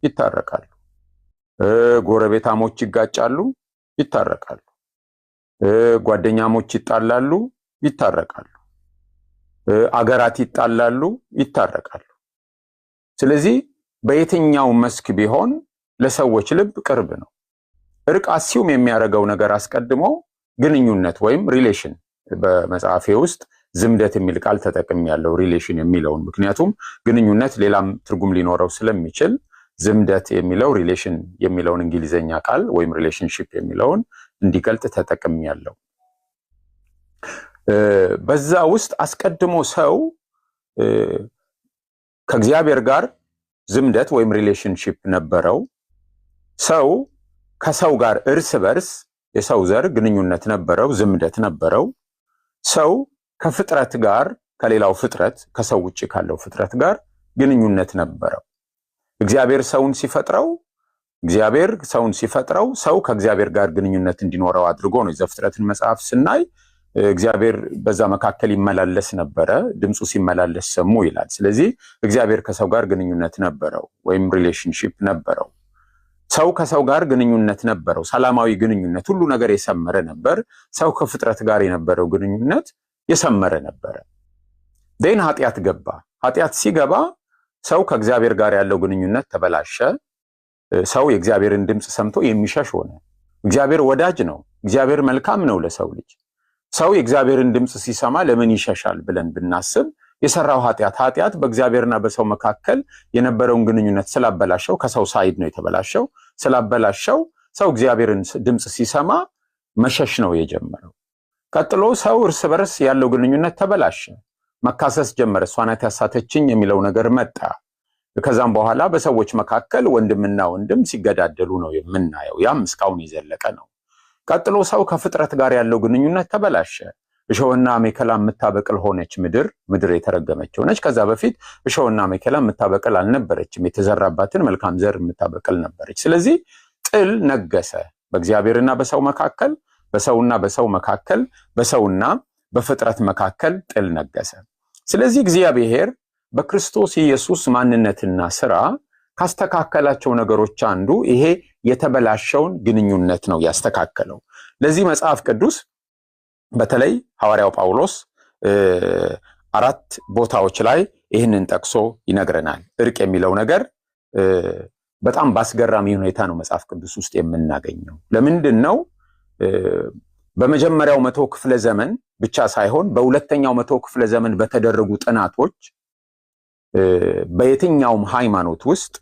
ይታረቃሉ። ጎረቤታሞች ይጋጫሉ፣ ይታረቃሉ። ጓደኛሞች ይጣላሉ፣ ይታረቃሉ። አገራት ይጣላሉ፣ ይታረቃሉ። ስለዚህ በየትኛው መስክ ቢሆን ለሰዎች ልብ ቅርብ ነው። እርቅ አሲዩም የሚያደርገው ነገር አስቀድሞ ግንኙነት ወይም ሪሌሽን፣ በመጽሐፌ ውስጥ ዝምደት የሚል ቃል ተጠቅሜያለሁ ሪሌሽን የሚለውን፣ ምክንያቱም ግንኙነት ሌላም ትርጉም ሊኖረው ስለሚችል ዝምደት የሚለው ሪሌሽን የሚለውን እንግሊዘኛ ቃል ወይም ሪሌሽንሺፕ የሚለውን እንዲገልጥ ተጠቅሜያለሁ። በዛ ውስጥ አስቀድሞ ሰው ከእግዚአብሔር ጋር ዝምደት ወይም ሪሌሽንሺፕ ነበረው። ሰው ከሰው ጋር እርስ በርስ የሰው ዘር ግንኙነት ነበረው፣ ዝምደት ነበረው። ሰው ከፍጥረት ጋር ከሌላው ፍጥረት ከሰው ውጭ ካለው ፍጥረት ጋር ግንኙነት ነበረው። እግዚአብሔር ሰውን ሲፈጥረው ሰው ከእግዚአብሔር ጋር ግንኙነት እንዲኖረው አድርጎ ነው። የዘፍጥረትን መጽሐፍ ስናይ እግዚአብሔር በዛ መካከል ይመላለስ ነበረ፣ ድምፁ ሲመላለስ ሰሙ ይላል። ስለዚህ እግዚአብሔር ከሰው ጋር ግንኙነት ነበረው ወይም ሪሌሽንሺፕ ነበረው። ሰው ከሰው ጋር ግንኙነት ነበረው፣ ሰላማዊ ግንኙነት፣ ሁሉ ነገር የሰመረ ነበር። ሰው ከፍጥረት ጋር የነበረው ግንኙነት የሰመረ ነበረ። ደን ኃጢአት ገባ። ኃጢአት ሲገባ ሰው ከእግዚአብሔር ጋር ያለው ግንኙነት ተበላሸ። ሰው የእግዚአብሔርን ድምፅ ሰምቶ የሚሸሽ ሆነ። እግዚአብሔር ወዳጅ ነው፣ እግዚአብሔር መልካም ነው ለሰው ልጅ። ሰው የእግዚአብሔርን ድምፅ ሲሰማ ለምን ይሸሻል ብለን ብናስብ የሰራው ኃጢአት በእግዚአብሔርና በሰው መካከል የነበረውን ግንኙነት ስላበላሸው፣ ከሰው ሳይድ ነው የተበላሸው፣ ስላበላሸው ሰው እግዚአብሔርን ድምፅ ሲሰማ መሸሽ ነው የጀመረው። ቀጥሎ ሰው እርስ በርስ ያለው ግንኙነት ተበላሸ፣ መካሰስ ጀመረ። እሷ ናት ያሳተችኝ የሚለው ነገር መጣ። ከዛም በኋላ በሰዎች መካከል ወንድምና ወንድም ሲገዳደሉ ነው የምናየው። ያም እስካሁን የዘለቀ ነው። ቀጥሎ ሰው ከፍጥረት ጋር ያለው ግንኙነት ተበላሸ። እሾህና አሜከላ የምታበቅል ሆነች ምድር የተረገመች ሆነች። ከዛ በፊት እሾህና አሜከላ የምታበቅል አልነበረችም፣ የተዘራባትን መልካም ዘር የምታበቅል ነበረች። ስለዚህ ጥል ነገሰ በእግዚአብሔርና በሰው መካከል፣ በሰውና በሰው መካከል፣ በሰውና በፍጥረት መካከል ጥል ነገሰ። ስለዚህ እግዚአብሔር በክርስቶስ ኢየሱስ ማንነትና ስራ ካስተካከላቸው ነገሮች አንዱ ይሄ የተበላሸውን ግንኙነት ነው ያስተካከለው። ለዚህ መጽሐፍ ቅዱስ በተለይ ሐዋርያው ጳውሎስ 4 ቦታዎች ላይ ይህንን ጠቅሶ ይነግረናል። እርቅ የሚለው ነገር በጣም ባስገራሚ ሁኔታ ነው መጽሐፍ ቅዱስ ውስጥ የምናገኘው። ለምንድን ነው? በመጀመሪያው 100 ክፍለ ዘመን ብቻ ሳይሆን በሁለተኛው 100 ክፍለ ዘመን በተደረጉ ጥናቶች በየትኛውም ሃይማኖት ውስጥ